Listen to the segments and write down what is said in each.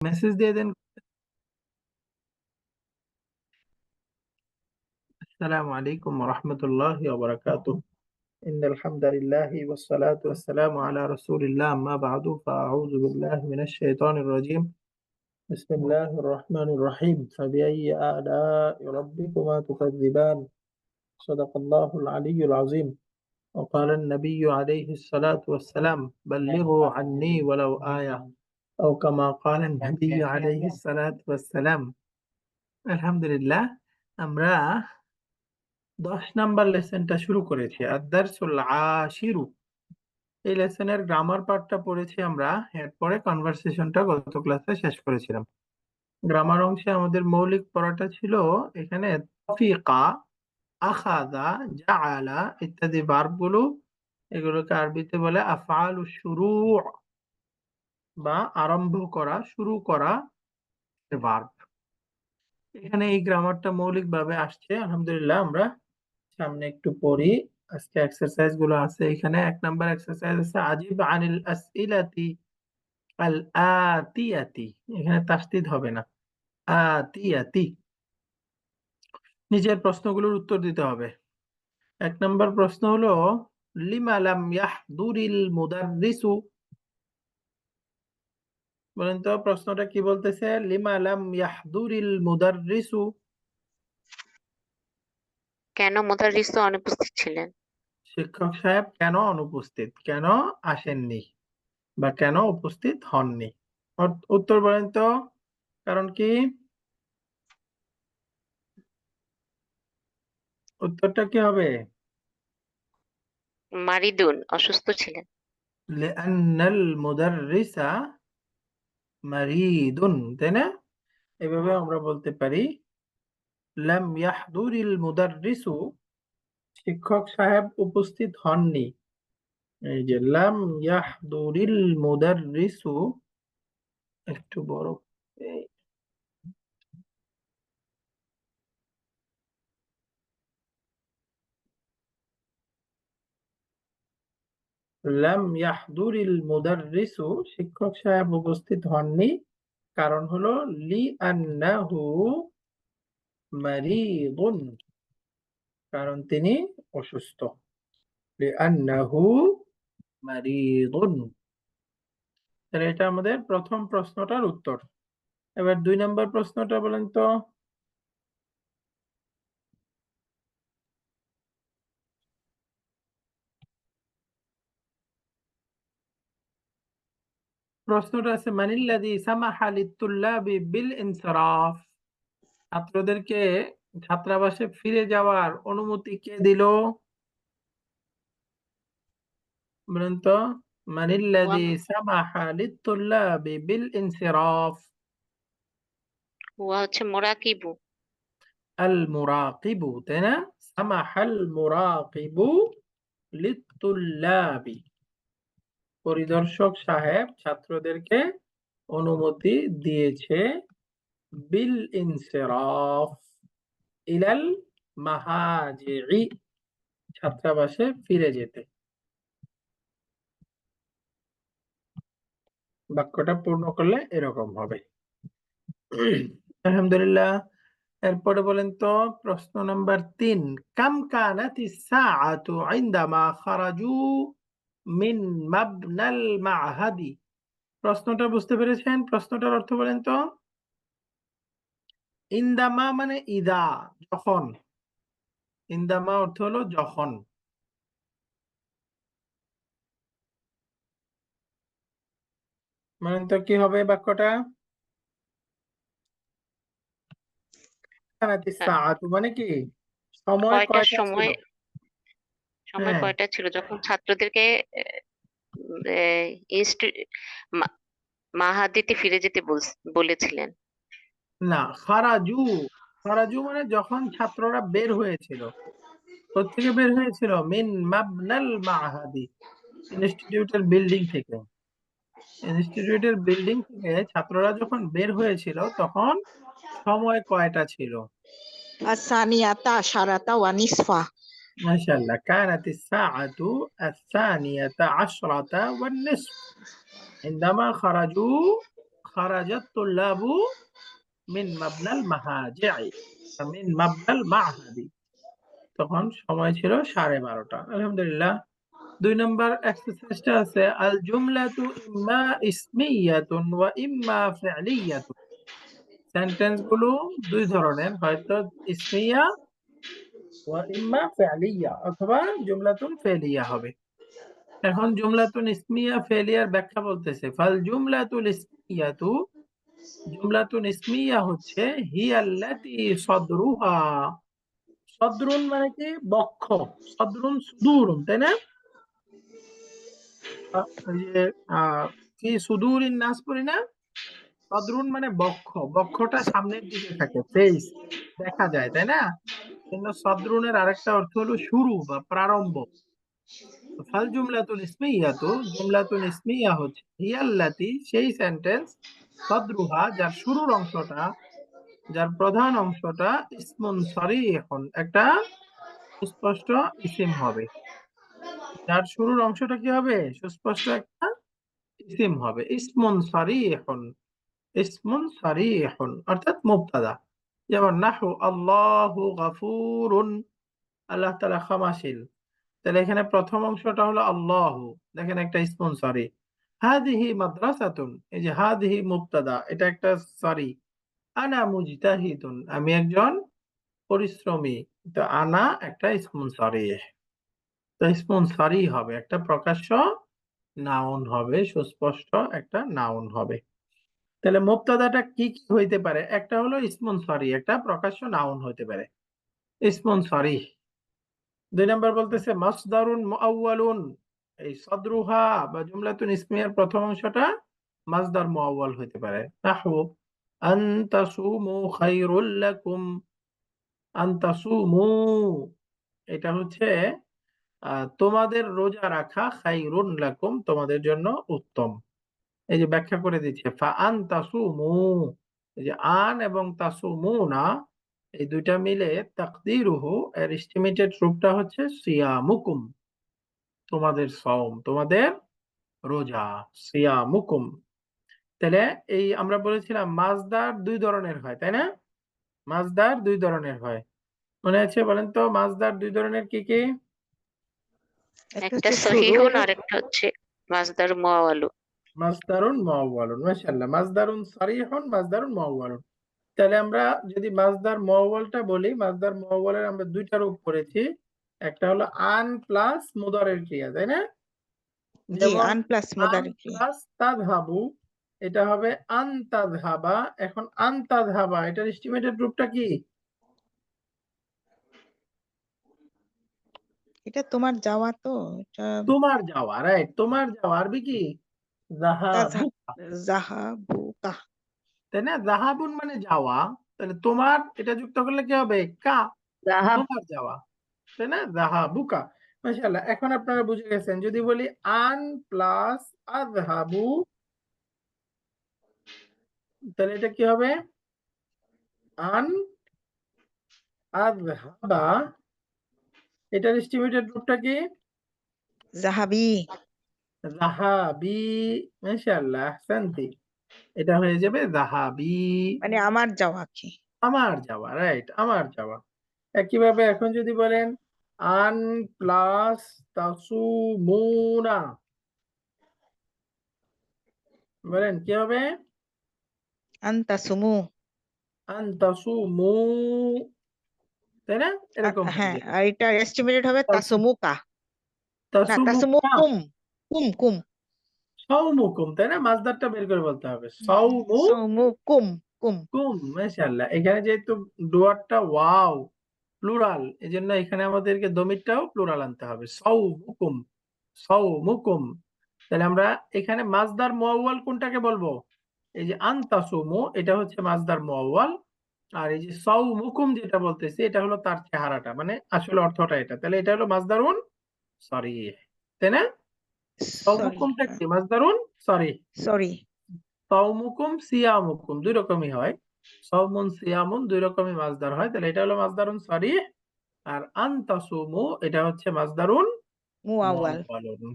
Message দিয়ে দেন। আসসালামু আলাইকুম ওয়া রাহমাতুল্লাহি ওয়া বারাকাতুহু। ইন্নাল হামদালিল্লাহি ওয়াস সালাতু ওয়াস সালামু আলা রাসূলিল্লাহ আম্মা বা'দু ফাআউযু বিল্লাহি মিনাশ শাইতানির রাজীম। বিসমিল্লাহির রাহমানির রাহিম। ফাবিআইয়ি আলা'i রাব্বিকুমা তুকাযযিবান। সাদাকাল্লাহুল আলিয়্যুল আযীম। ওয়া ক্বালা an-nabiyyu আলাইহিস সালাতু ওয়াস সালাম বাল্লিগু আন্নী ওয়ালাউ আয়া আও কামা ক্বালা an-nabiyyu আলাইহিস সালাতু ওয়াস সালাম। আলহামদুলিল্লাহ, আমরা 10 নাম্বার লেসনটা শুরু করেছি। আদ-দারসুল আশিরু। এই লেসনের গ্রামার পার্টটা পড়েছি আমরা। এরপরে কনভারসেশনটা গত ক্লাসে শেষ করেছিলাম। গ্রামার অংশে আমাদের মৌলিক পড়াটা ছিল এখানে তফিকা, আখাযা, জাআলা ইত্যাদি ভার্বগুলো, এগুলোকে আরবিতে বলে আফআলুশ শুরু' বা আরম্ভ করা, শুরু করা ভার্ব। এখানে এই গ্রামারটা মৌলিকভাবে আসছে। আলহামদুলিল্লাহ, আমরা সামনে একটু পড়ি। আজকে এক্সারসাইজ গুলো আছে এখানে। 1 নাম্বার এক্সারসাইজ আছে আজিব আনিল আসইলাতি আল আতিয়াতি। এখানে তাসদিদ হবে না, আতিয়াতি। নিচের প্রশ্নগুলোর উত্তর দিতে হবে। 1 নাম্বার প্রশ্ন হলো লিমা লাম ইয়াহদুরিল মুদাররিসু। বলেন তো প্রশ্নটা কি বলতেছে? লিমা লাম ইয়াহদুরিল মুদাররিসু। কেন মুদাররিস অনুপস্থিত ছিলেন? শিক্ষক সাহেব কেন অনুপস্থিত, কেন আসেননি বা কেন উপস্থিত হননি? উত্তর বলেন তো, কারণ কি? উত্তরটা কি হবে? মারিদুন অসুস্থ ছিলেন। লিআন্নাল মুদাররিসা মারিদুন, তাই না? এভাবে আমরা বলতে পারি লাম ইয়াহদুরিল মুদাররিসু, শিক্ষক সাহেব উপস্থিত হননি। এই যে লাম ইয়াহদুরিল মুদাররিসু, একটু বড়, এই লাম ইয়াহদুরিল মুদাররিসু, শিক্ষক সাহেব উপস্থিত হননি। কারণ হলো লিআন্নাহু মারিদুন, কারণ তিনি অসুস্থ। লিআন্নাহু মারিদুন। তাহলে এটা আমাদের প্রথম প্রশ্নটার উত্তর। এবার 2 নম্বর প্রশ্নটা বলেন তো। প্রশ্নটা আছে মানিল্লাযী সামাহা লিত-তুল্লাবি বিল ইনসিরাফ। ছাত্রদেরকে ছাত্রাবাসে ফিরে যাওয়ার অনুমতি কে দিল? বলেন তো। মানিল্লাযী সামাহা লিত-তুল্লাবি বিল ইনসিরাফ। হুয়া হচ্ছে মোরাকিবু। আল মুরাকিবু, তাই না? সামাহাল মুরাকিবু লিত-তুল্লাবি, পরিদর্শক সাহেব ছাত্রদেরকে অনুমতি দিয়েছে বিল ইনসিরাফ ইলাল মাহাজি'i, ছাত্রাবাসে ফিরে যেতে। বাক্যটা পূর্ণ করলে এরকম হবে। আলহামদুলিল্লাহ। এরপরে বলেন তো প্রশ্ন নাম্বার 3, কাম কানাতিস সাআতু ইনদামা খারাজু মিন মাবনাল মা'হাদি। প্রশ্নটা বুঝতে পেরেছেন? প্রশ্নটার অর্থ বলেন তো। ইনদামা মানে ইদা, যখন। ইনদামা অর্থ হলো যখন। মানে তো কি হবে বাক্যটা? কানাতিস সাআতু মানে কি? সময় কয়টার কয়টা ছিল? সময়? সময় হ্যাঁ, কয়টা ছিল যখন ছাত্রদেরকে মাহাদিতে ফিরে যেতে বলেছিলেন? না, খারাজু। খারাজু মানে যখন ছাত্ররা বের হয়েছিল। কোত্থেকে বের হয়েছিল? মিন মাবনাল মা'হাদি, ইনস্টিটিউটের বিল্ডিং থেকে। ইনস্টিটিউটের বিল্ডিং থেকে ছাত্ররা যখন বের হয়েছিল তখন সময় কয়টা ছিল? الثانية عشرة ونصفا. মাশাআল্লাহ। কানাতিস সাআতু আস-সানিয়াতা আশরাতা ওয়ান-নিসফ ইনদামা খারাজু খারাজাত তুল্লাবু মিন মাবনাল মাহাজি'i মিন মাবনাল মা'হাদি। তখন সময় ছিল 12:30। আলহামদুলিল্লাহ। 2 নম্বর এক্সারসাইজটা আছে আল জুমলাতু ইম্মা ইসমিয়াতুন ওয়া ইম্মা ফি'লিয়াতুন। সেন্টেন্স গুলো দুই ধরনের, হয়তো ইসমিয়া ওয়া ইম্মা ফি'লিয়া অথবা জুমলাতুন ফেলিয়া হবে। এখন জুমলাতুন ইসমিয়া ফেলিয়ার ব্যাখ্যা বলতেছে ফাল জুমলাতুন ইসমিয়া হচ্ছে হিয়াল্লাতি সদরুহা। সদরুন মানে কি? বক্ষ। সদরুন সুদুরুন, তাই না? ওই যে কি সুদুরিন নাস পড়ি না? সদরুন মানে বক্ষ। বক্ষটা সামনের দিকে থাকে, ফেস দেখা যায়, তাই না? কিন্তু সদরুনের আরেকটা অর্থ হলো শুরু বা প্রারম্ভ। ফাল জুমলাতুন ইসমিয়া হচ্ছে হিয়াল্লাতি সেই সেন্টেন্স সদরুহা যার শুরুর অংশটা, যার প্রধান অংশটা ইসমুন সরিহুন একটা সুস্পষ্ট ইসিম হবে। যার শুরুর অংশটা কি হবে? সুস্পষ্ট একটা ইসিম হবে। ইসমুন সারিহুন অর্থাৎ মুবতাদা। যেমন নাহু আল্লাহু গাফুরুন, আল্লাহ তাআলা ক্ষমাশীল। তাহলে এখানে প্রথম অংশটা হলো আল্লাহু, দেখেন একটা ইসমুন সারিহ। হাদিহি মাদ্রাসাতুন, এই যে হাদিহি মুবতাদা, এটা একটা সারিহ। আনা মুজতাহিদুন, আমি একজন পরিশ্রমী। তো আনা একটা ইসমুন সারিহ। তো ইসমুন সারিহ হবে একটা প্রকাশ্য নাউন হবে, সুস্পষ্ট একটা নাউন হবে। তাহলে মুবতাদাটা কি কি হইতে পারে? একটা হলো ইসমুন সারিহ, একটা প্রকাশ্য নাউন হইতে পারে ইসমুন সারিহ। 2 নাম্বার বলতেছে মাসদারুন মুআওয়ালুন, এই সদরুহা বা জুমলাতুন ইসমিয়ার প্রথম অংশটা মাসদার মুআওয়াল হইতে পারে। নাহু আনতাসুমু খায়রুল লাকুম, আনতাসুমু এটা হচ্ছে তোমাদের রোজা রাখা, খায়রুন লাকুম তোমাদের জন্য উত্তম। এই যে ব্যাখ্যা করে দিচ্ছে ফা আনতাসুমু, এই যে আন এবং তাসুমুনা এই দুইটা মিলে তাকদিরুহু এর এস্টিমেটেড রূপটা হচ্ছে সিয়ামুকুম, তোমাদের সওম, তোমাদের রোজা, সিয়ামুকুম। তাহলে এই আমরা বলেছিলাম মাসদার দুই ধরনের হয়, তাই না? মাসদার দুই ধরনের হয়, মনে আছে? বলেন তো মাসদার দুই ধরনের কি কি? একটা সহিহুন আর একটা হচ্ছে মাসদার মুআওয়ালু। মাসদারুন মুআওয়ালুন, মাশাআল্লাহ। মাসদারুন সারিহুন, মাসদারুন মুআওয়ালুন। তাহলে আমরা যদি মাসদার মুআওয়ালটা বলি, মাসদার মুআওয়ালের আমরা দুইটা রূপ করেছি। একটা হলো আন প্লাস মুদারের ক্রিয়া, তাই না? জি, যেমন আন প্লাস আন মুদারি ক্রিয়া। প্লাস তাযহাবু, এটা হবে আন তাযহাবা। এখন আন তাযহাবা এটার এস্টিমেটেড রূপটা কি? এটা তোমার যাওয়া তো, এটা তোমার যাওয়া, রাইট। তোমার যাওয়া আরবি কি? যাহাবু, জাহাবুকা। তাই না? যাহাবুন মানে যাওয়া, তাহলে তোমার এটা যুক্ত করলে কি হবে? কা, যাহাব। তোমার যাওয়া, তাই না? যাহাবুকা। মাশাআল্লাহ। এখন আপনারা বুঝে গেছেন। যদি বলি আন প্লাস আযহাবু, তাহলে এটা কি হবে? আন আযহাবা, এটার এস্টিমেটেড রূপটা কি? জাহাবি। যাহাবি। মাশাআল্লাহ, আহসানতি। এটা হয়ে যাবে যাহাবি, মানে আমার যাওয়া কি? আমার যাওয়া, রাইট, আমার যাওয়া। একইভাবে এখন যদি বলেন আন প্লাস তাসুমুনা, বলেন কি হবে? আনতা সুমু। আন তাসুমু, তাই না? এরকম হয়ে হ্যাঁ, যাবে। আর এটা এস্টিমেটেড হবে তাসুমুকা। না, তাসুমুকা, তাসুমুকুম। কুম কুম। সাওমুকুম, তাই না? মাসদারটা বের করে বলতে হবে সাওমুকুম। সাওমুকুম কুম। মাশাআল্লাহ। এখানে যেহেতু ডুয়ারটা ওয়াও প্লুরাল, এজন্য এখানে আমাদেরকে দমিরটাও প্লুরাল আনতে হবে। সাওমুকুম, সাওমুকুম। তাহলে আমরা এখানে মাসদার মুআওয়াল কোনটাকে বলবো? এই যে আনতাসুমু, এটা হচ্ছে মাসদার মুআওয়াল। আর এই যে সাওমুকুম যেটা বলতেছি, এটা হলো তার চেহারাটা, মানে আসলে অর্থটা এটা। তাহলে এটা হলো মাসদারুন সরিহ, তাই না? সরি, সাওমুকুমটা কি? মাসদারুন সরিহ। সরি। সাওমুকুম সিয়ামুকুম দুই রকমই হয়। সাওমুন সিয়ামুন দুই রকমই মাসদার হয়। তাহলে এটা হলো মাসদারুন সরিহ। আর আনতাসুমু এটা হচ্ছে মাসদারুন মুআওয়াল। মুআওয়ালুন।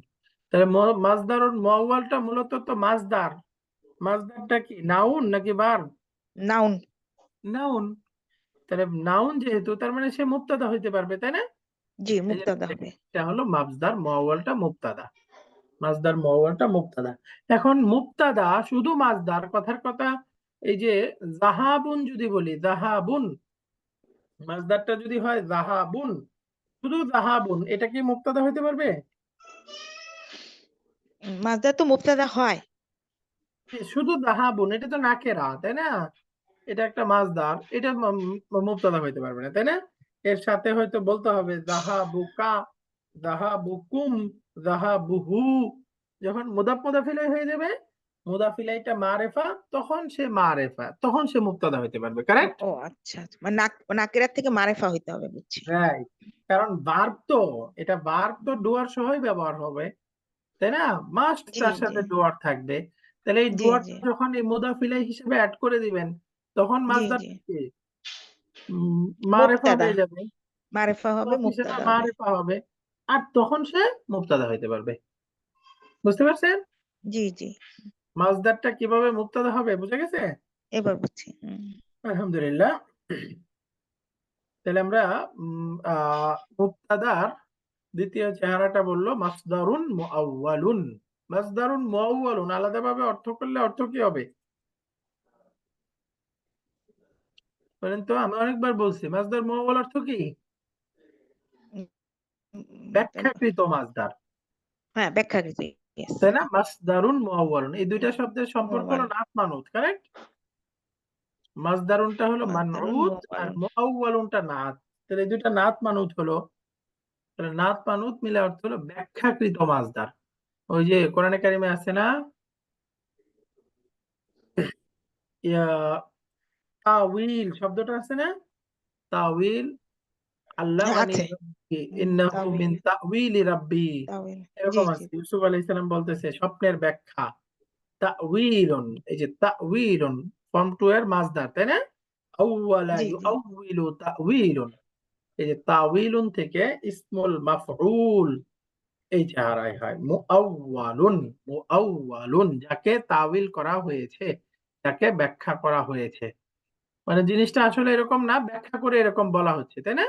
তাহলে মাসদারুন মুআওয়ালটা মূলত তো মাসদার, মাসদারটা কি নাউন নাকি ভার্ব? নাউন। নাউন। তাহলে নাউন যেহেতু তার মানে সে মুবতাদা হইতে পারবে, তাই না? জি, এই জন্য মুবতাদা হবে। এটা হলো মাসদার মুআওয়ালটা মুবতাদা। মাসদার মুআওয়ালটা মুবতাদা। এখন মুবতাদা শুধু মাসদার, কথার কথা এই যে যাহাবুন যদি বলি, যাহাবুন মাসদারটা যদি হয় যাহাবুন, শুধু যাহাবুন, এটা কি মুবতাদা হইতে পারবে? মাসদার তো মুবতাদা হয়। শুধু যাহাবুন এটা তো নাকেরা, তাই না? এটা একটা মাসদার, এটা মুবতাদা হইতে পারবে না, তাই না? এর সাথে হয়তো বলতে হবে যাহাবুকা, যাহাবুকুম, যাহাবুহু। যখন মুদাফ মুদাফিলাই হয়ে যাবে, মুদাফিলাইটা মারেফা, তখন সে মারেফা, তখন সে মুবতাদা হইতে পারবে। কারেক্ট? ও আচ্ছা আচ্ছা। মানে নাকিরার থেকে মারেফা হইতে হবে, বুঝছি। রাইট। কারণ ভার্ব তো, এটা ভার্ব তো ডুয়ার সহই ব্যবহার হবে, তাই না? মাস্ট জি তার জি সাথে ডুয়ার থাকবে। তাহলে এই জি ডুয়ারটা জি যখন এই মুদাফিলাই হিসেবে অ্যাড করে দিবেন, তখন জি মাসদার জি কি মারেফা মুবতাদা। হয়ে যাবে, মারেফা হবে, মুদাফ হিসেবে মুবতাদা হবে। মারেফা হবে, আর তখন সে মুবতাদা হইতে পারবে। বুঝতে পারছেন জি জি, মাসদারটা কিভাবে মুবতাদা হবে? বুঝা গেছে? এবার বুঝছি। আলহামদুলিল্লাহ। তাহলে আমরা মুবতাদার দ্বিতীয় চেহারাটা বললো মাসদারুন মুআওয়ালুন। মাসদারুন মুআওয়ালুন আলাদাভাবে অর্থ করলে অর্থ কি হবে বলেন তো? আমি অনেকবার বলছি মাসদার মুআওয়াল অর্থ কি? ব্যাখ্যাকৃত মাসদার, হ্যাঁ, ব্যাখ্যাকৃত। ইয়েস। তাই না? মাসদারুন মুআওয়ালুন এই দুইটা শব্দের সম্পর্ক মুআওয়াল। হলো নাত মানুত, কারেক্ট? মাসদারুনটা হলো মাসদারুন মানউত মুআওয়াল। আর মুআওয়ালুনটা নাত। তাহলে এই দুইটা নাত মানুত হলো, তাহলে নাত মানুত মিলে অর্থ হলো ব্যাখ্যাকৃত মাসদার। ওই যে কোরআনে কারিমে আছে না, ইয়া তাউইল শব্দটা আছে না, তাউইল আল্লামানি আছে। রাব্বি ইন্নাহু তাওয়িল। মিন তাউইলি রাব্বি, তাওয়িল। জি এরকম জি আছে। ইউসুফ আলাইহিস সালাম বলতেছে স্বপ্নের ব্যাখ্যা, তাউইলুন, এই যে তাউইলুন ফর্ম টু এর মাসদার, তাই না? আউওয়ালা জি জি ইউআউইলু তাউইলুন, এই যে তাউইলুন থেকে ইসমুল মাফউল এই চেহারায় হয় মুআওয়ালুন। মুআওয়ালুন যাকে তাউইল করা হয়েছে, যাকে ব্যাখ্যা করা হয়েছে। মানে জিনিসটা আসলে এরকম না, ব্যাখ্যা করে এরকম বলা হচ্ছে, তাই না?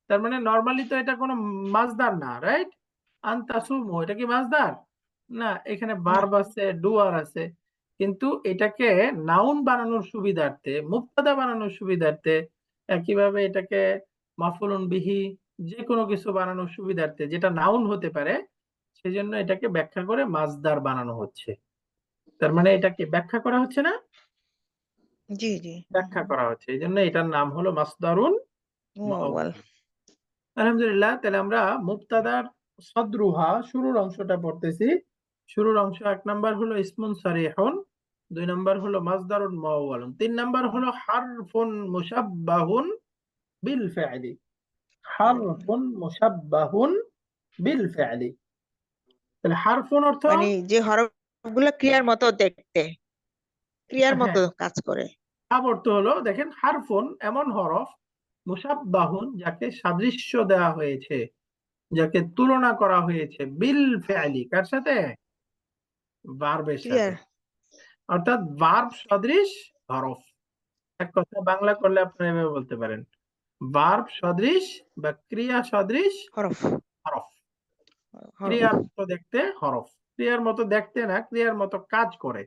তার মানে নরমালি তো এটা কোনো মাসদার না, রাইট? আনতাসুমু এটা কি মাসদার? না, এখানে না। ভার্ব আছে, ডুয়ার আছে, কিন্তু এটাকে নাউন বানানোর সুবিধার্থে, মুবতাদা বানানোর সুবিধার্থে, একইভাবে এটাকে মাফউলুন বিহি যে কোনো কিছু বানানোর সুবিধার্থে, যেটা নাউন হতে পারে, সেজন্য এটাকে ব্যাখ্যা করে মাসদার বানানো হচ্ছে। তার মানে এটাকে ব্যাখ্যা করা হচ্ছে না, জি জি ব্যাখ্যা করা হচ্ছে। এইজন্য এটার নাম হলো মাসদারুন মুআওয়াল। মুআওয়াল। আলহামদুলিল্লাহ। তাহলে আমরা মুবতাদার সদরুহা শুরুর অংশটা পড়তেছি। শুরুর অংশ ১ নাম্বার হলো ইসমুন সারিহুন, ২ নাম্বার হলো মাসদারুন মুআওয়ালুন, ৩ নাম্বার হলো হারফুন মুশাব্বাহুন বিল ফি'লি। হারফুন মুশাব্বাহুন বিল ফি'লি। তাহলে হারফুন অর্থ, মানে যে হরফগুলো ক্রিয়ার মতো দেখতে, ক্রিয়ার হ্যাঁ, মতো কাজ করে। ভাব অর্থ হলো, দেখেন হারফুন এমন হরফ, মুশাব্বাহুন যাকে সাদৃশ্য দেওয়া হয়েছে, যাকে তুলনা করা হয়েছে, বিল ফি'লি কার সাথে? ভার্বের সাথে। ক্রিয়ার। অর্থাৎ ভার্ব সদৃশ হরফ। এক কথা বাংলা করলে আপনারা এভাবে বলতে পারেন, ভার্ব সদৃশ বা ক্রিয়া সদৃশ হরফ। হরফ। হরফ। ক্রিয়ার মতো দেখতে হরফ, ক্রিয়ার মতো দেখতে না, ক্রিয়ার মতো কাজ করে,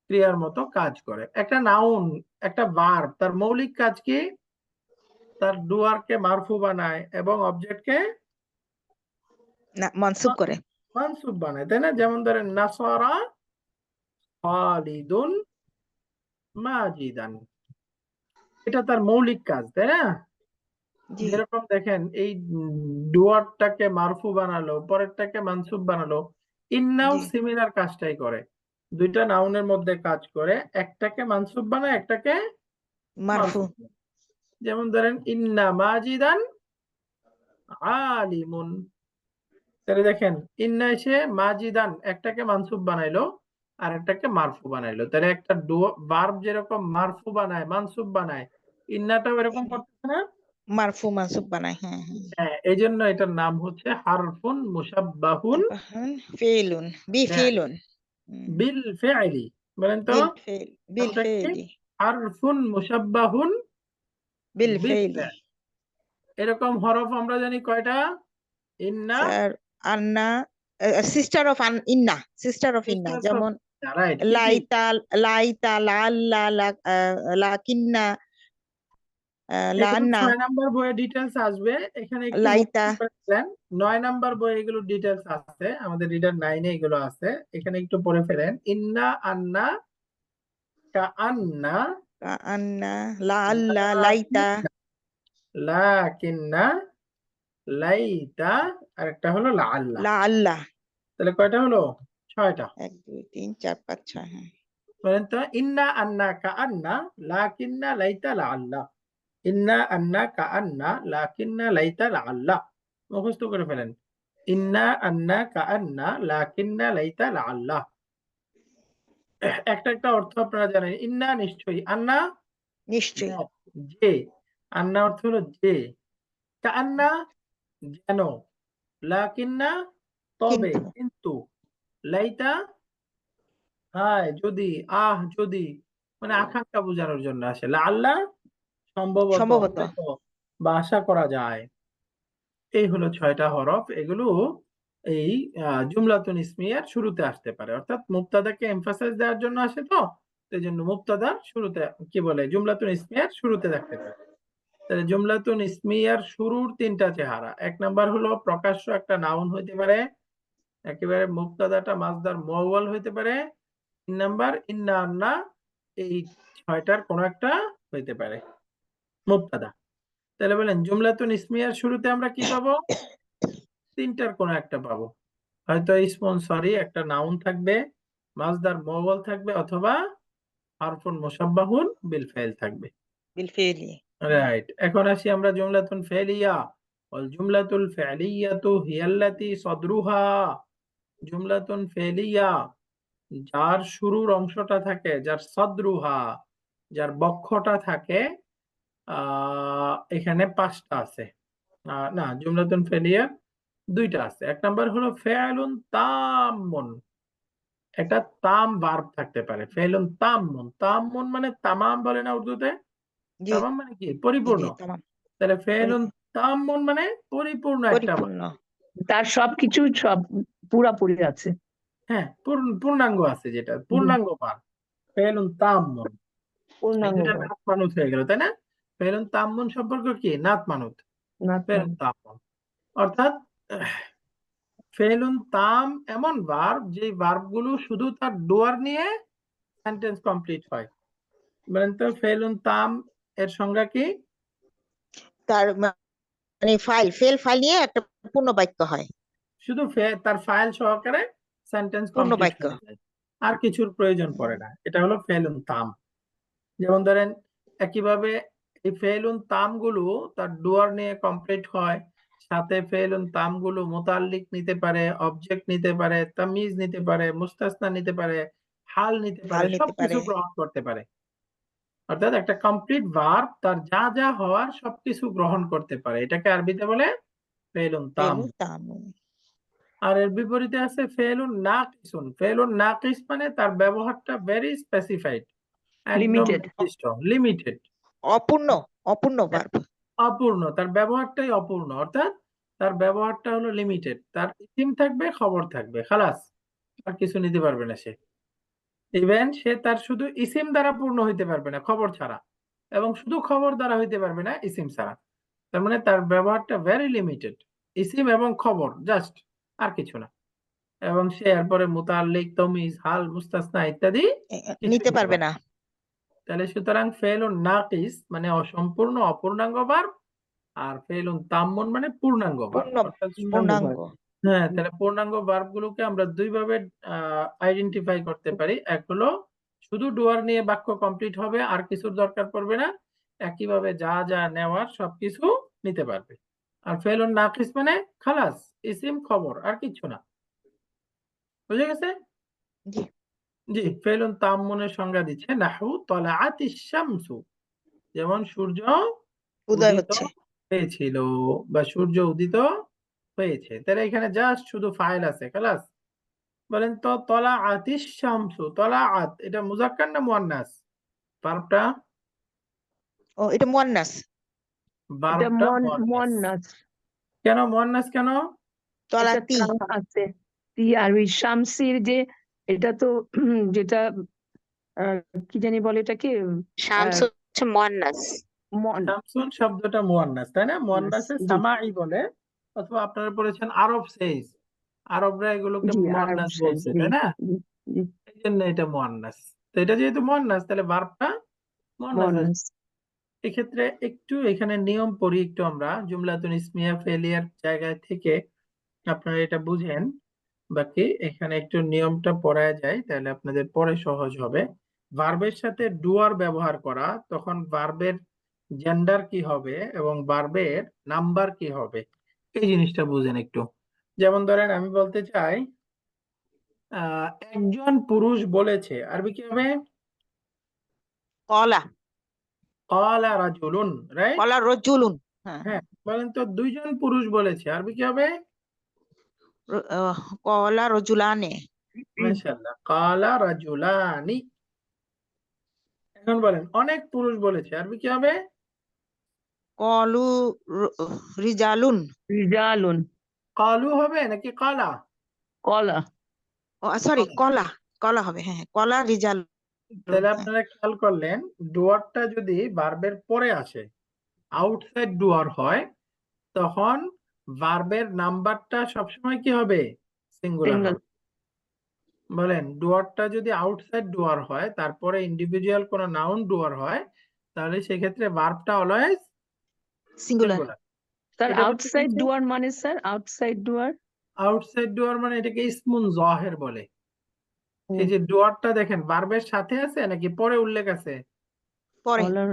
ক্রিয়ার মতো কাজ করে। একটা নাউন, একটা ভার্ব, তার মৌলিক কাজ কি? তার ডুয়ারকে মারফু বানায় এবং অবজেক্টকে না, মনসুব করে। মানসুব বানায়, তাই না? যেমন ধরেন নাসারা খালিদুন মাজিদান, এটা তার মৌলিক কাজ, তাই না? জি যেরকম দেখেন এই ডুয়ারটাকে মারফু বানালো, পরেরটাকে মানসুব বানালো, ইন্নাও জি সিমিলার কাজটাই করে। দুইটা নাউনের মধ্যে কাজ করে, একটাকে মানসুব বানায়, একটাকে মারফু। মারফু বানায়। যেমন ধরেন ইন্না মাজিদান আলিমুন, তাহলে দেখেন ইন্না এসে মাজিদান একটাকে মানসুব বানাইলো আর একটাকে মারফু বানাইলো। তাহলে একটা ভার্ব যেরকম মারফু বানায় মানসুব বানায়, ইন্নাটাও এরকম করতেছে না? মারফু মানসুব বানায়। হ্যাঁ হ্যাঁ। হ্যাঁ, এই জন্য এটার নাম হচ্ছে হারফুন মুশাব্বাহুন ফেইলুন। বি ফেইলুন। বিল ফি'লি। বলেন তো بالفعل কোনটা কি? بالفعل হারফুন মুশাব্বাহুন বিল بالفعل ফেল। এরকম হরফ আমরা জানি কয়টা? ইন্না, স্যার আন্না সিস্টার অফ ইন্না সিস্টার অফ ইন্না সিস্টার্স অফ, যেমন রাইট। কি কি? লাইতা লাইতা লাল্লা লাকিন্না এগুলো লান্না 6 নাম্বার বইয়ে ডিটেলস আসবে, এখানে একটু লাইতা মুখস্থ করে ফেলেন। 9 নাম্বার বইয়ে এগুলো ডিটেলস আছে, আমাদের রিডার 9 এ এগুলো আছে, এখানে একটু পড়ে ফেলেন। ইন্না, আন্না, কাআন্না, আন্না লাল্লা লাইতা লাকিন্না, লাইতা, আর একটা হলো লাআল্লা। লাল্লা তাহলে কয়টা হলো? 6টা। 1 2 3 4 5 6 হ্যাঁ বলেন তো ইন্না, আন্না, কাআন্না, লাকিন্না, লাইতা, লাআল্লা। ইন্না, আন্না, কাআন্না, লাকিন্না, লাইতা, লাআল্লা। মুখস্থ করে ফেলেন। ইন্না, আন্না, কাআন্না, লাকিন্না, লাইতা, লাআল্লা। একটা একটা অর্থ আপনারা জানেন। ইন্না নিশ্চয়ই, আন্না নিশ্চয়ই not, যে, আন্না অর্থ হলো যে, কাআন্না যেন, লাকিন্না তবে, কিন্তু কিন্তু, লাইতা হায় যদি, যদি, মানে আকাঙ্ক্ষা বোঝানোর জন্য আসে। লাআল্লা সম্ভবত, সম্ভবত হয়তো, বা আশা করা যায়। এই হলো 6টা হরফ। এগুলো এই জুমলাতুন ইসমিয়ার শুরুতে আসতে পারে, অর্থাৎ মুবতাদাকে এমফাসাইজ দেওয়ার জন্য আসে, তো এই জন্য মুবতাদার শুরুতে, কি বলে, জুমলাতুন ইসমিয়ার শুরুতে থাকতে পারে। তাহলে জুমলাতুন ইসমিয়ার শুরুর 3টা চেহারা। 1 নাম্বার হলো প্রকাশ্য একটা নাউন হইতে পারে, একেবারে মুবতাদাটা মাসদার মুআওয়াল হইতে পারে। 3 নাম্বার ইন্না, আন্না, এই 6টার কোনো একটা হইতে পারে মুবতাদা। তাহলে বলেন জুমলাতুন ইসমিয়ার শুরুতে আমরা কি পাবো? 3টার কোনো একটা পাবো। হয়তো স্পন্সরি একটা নাউন থাকবে, মাসদার মুআওয়াল থাকবে, অথবা হারফুন মুশাব্বাহুন বিল ফাইল থাকবে। بالفعل রাইট। এখন আসি আমরা জুমলাতুন ফেলিয়া। ওয়াল জুমলাতুল ফি'লিয়াতু হিয়াল্লাতী সদরুহা। জুমলাতুন ফেলিয়া, যার শুরুর অংশটা থাকে, যার সদরুহা, যার বক্ষটা থাকে, এখানে 5টা আছে। না, জুমলাতুন ফেলিয়া 2টা আছে। 1 নাম্বার হলো ফেআলুন তাম্মুন, একটা তাম ভার্ব থাকতে পারে। ফেলুন তাম্মুন, তাম্মুন মানে তামাম বলে না উর্দুতে? জি তামাম মানে কি? জি পরিপূর্ণ। জি তামাম তাহলে ফেলুন তাম্মুন মানে পরিপূর্ণ একটা ভার্ব। পরিপূর্ণ তার সবকিছু সব পুরাপুরি আছে। হ্যাঁ, পূর্ণাঙ্গ আছে, যেটা পূর্ণাঙ্গ ভার্ব। ফেলুন তাম্মুন, পূর্ণাঙ্গ যেটা ভাব। নাত মানুত হয়ে গেল, তাই না? ফেলুন তাম্মুন সম্পর্ক কি? নাত মানুত। ফেলুন তাম্মুন অর্থাৎ ফেলুন তাম এমন ভার্ব, যে ভার্ব গুলো শুধু তার ডুয়ার নিয়ে সেন্টেন্স কমপ্লিট হয়। বলেন তো ফেলুন তাম এর সংজ্ঞা কি? তার মানে ফাইল নিয়ে একটা পূর্ণ বাক্য হয় শুধু তার ফাইল সহকারে সেন্টেন্স পূর্ণ কমপ্লিট বাক্য হয়ে যায়, আর কিছুর প্রয়োজন পড়ে না। এটা হলো ফেলুন তাম। যেমন ধরেন, একইভাবে এই ফেলুন তাম গুলো তার ডুয়ার নিয়ে কমপ্লিট হয়, সাথে ফেলুন তাম গুলো মুতাল্লিক নিতে পারে, অবজেক্ট নিতে পারে, তামিজ নিতে পারে, মুস্তাসনা নিতে পারে, হাল নিতে পারে, হাল নিতে সবকিছু পারে গ্রহণ করতে পারে। অর্থাৎ একটা কমপ্লিট ভার্ব তার যা যা হওয়ার সবকিছু গ্রহণ করতে পারে, এটাকে আরবিতে বলে ফেলুন তাম। ফেলু তামুন আর এর বিপরীতে আছে ফেলুন নাকিসুন। ফেলুন নাকিস মানে তার ব্যবহারটা ভেরি স্পেসিফাইড, একদম লিমিটেড। নির্দিষ্ট, লিমিটেড, অপূর্ণ ভার্ব অপূর্ণ। তার ব্যবহারটাই অপূর্ণ, অর্থাৎ তার ব্যবহারটা হলো লিমিটেড। তার ইসিম থাকবে, খবর থাকবে, খালাস, আর কিছু নিতে পারবে না সে। ইভেন সে তার শুধু ইসিম দ্বারা পূর্ণ হইতে পারবে না খবর ছাড়া, এবং শুধু খবর দ্বারা হইতে পারবে না ইসিম ছাড়া। তার মানে তার ব্যবহারটা ভেরি লিমিটেড, ইসিম এবং খবর জাস্ট, আর কিছু না। এবং সে এরপরে মুতাল্লিক, তমিজ, হাল, মুস্তাসনা ইত্যাদি কিছু নিতে পারবে না তাহলে সুতরাং ফেলুন নাকিস মানে অসম্পূর্ণ, অপূর্ণাঙ্গ ভার্ব, আর ফেলুন তাম্মুন মানে পূর্ণাঙ্গ ভার্ব, অর্থাৎ পূর্ণাঙ্গ হ্যাঁ। তাহলে পূর্ণাঙ্গ ভার্ব গুলোকে আমরা 2 ভাবে আইডেন্টিফাই করতে পারি। এক হলো শুধু ডুয়ার নিয়ে বাক্য কমপ্লিট হবে, আর কিছুর দরকার পড়বে না, একইভাবে যা যা নেওয়ার সবকিছু নিতে পারবে। আর ফেলুন নাকিস মানে খালাস, ইসিম, খবর, আর কিছু না। বুঝে গেছে? জি জি। ফেলুন তাম্মুনের সংজ্ঞা দিচ্ছে নাহু তলাআতিশ শামসু, যেমন সূর্য উদয় উদিত হচ্ছে হয়েছিল, বা সূর্য উদিত হয়েছে। তাহলে এখানে জাস্ট শুধু ফাইল আছে, খালাস। বলেন তো তলা আতিস শামসু, তলা আত এটা মুজাক্কার না মুয়ান্নাস? ভার্বটা ও এটা মুয়ান্নাস। এটা মুয়ান্নাস। মুয়ান্নাস। কেন মুয়ান্নাস কেন? এটা তলাতি। তা আছে তি, আর ওই শামসির যে এটা তো যেটা কি জানি বলে এটাকে শামস হচ্ছে মুয়ান্নাস। শামসুন শব্দটা মুয়ান্নাস, তাই না? মুয়ান্নাসে জি সামাই বলে, অথবা আপনারা পড়েছেন আরব সেইস, আরবরা এগুলোকে জি, মুয়ান্নাস আরব বলছে, জি তাই না? জি জি, এই জন্য এটা মুয়ান্নাস। তো এটা যেহেতু মুয়ান্নাস, তাহলে ভার্বটা মুয়ান্নাস আসবে। মুয়ান্নাস। এক্ষেত্রে একটু এখানে নিয়ম পড়ি একটু আমরা, জুমলাতুন ইসমিয়া ফেলিয়ার জায়গায় থেকে আপনারা এটা বুঝেন। বাকি এখানে একটু নিয়মটা পড়ায় যায়, তাহলে আপনাদের পরে সহজ হবে। ভার্বের সাথে ডুয়ার ব্যবহার করা, তখন ভার্বের জেন্ডার কি হবে এবং ভার্বের নাম্বার কি হবে, এই জিনিসটা বুঝেন একটু। যেমন ধরেন আমি বলতে চাই একজন পুরুষ বলেছে, আরবি কি হবে? কলা। ক্বালা রাজুলুন, রাইট? কলা রজুলুন। হ্যাঁ হ্যাঁ, বলেন তো দুইজন পুরুষ বলেছে, আরবি কি হবে? কলা রজুলানে। মাশাআল্লাহ, ক্বালা রাজুলানি। এখন বলেন অনেক পুরুষ বলেছে, আরবি কি হবে? কলু রিজালুন। রিজালুন। কালু হবে নাকি কালা? কলা। ও সরি, কলা। কলা। কলা হবে, হ্যাঁ কলা রিজালুন। তাহলে হ্যাঁ, আপনারা খেয়াল করলেন, ডুয়ারটা যদি ভার্বের পরে আসে, আউটসাইড ডুয়ার হয়, তখন ভার্বের নাম্বারটা সবসময় কি হবে? Singular single. হবে। বলেন ডুয়ারটা যদি আউটসাইড ডুয়ার হয়, তারপরে ইন্ডিভিজুয়াল কোনো নাউন ডুয়ার হয়, তাহলে সেক্ষেত্রে ভার্বটা অলওয়েজ সিঙ্গুলার। সিঙ্গুলার। স্যার এটা বুঝতে আউটসাইড পেরেছেন? ডুয়ার মানে স্যার আউটসাইড ডুয়ার? আউটসাইড ডুয়ার মানে এটাকে ইসমুন জাহির বলে। এই যে ডুয়ারটা দেখেন ভার্বের সাথে আছে নাকি পরে উল্লেখ আছে? পরে কলার।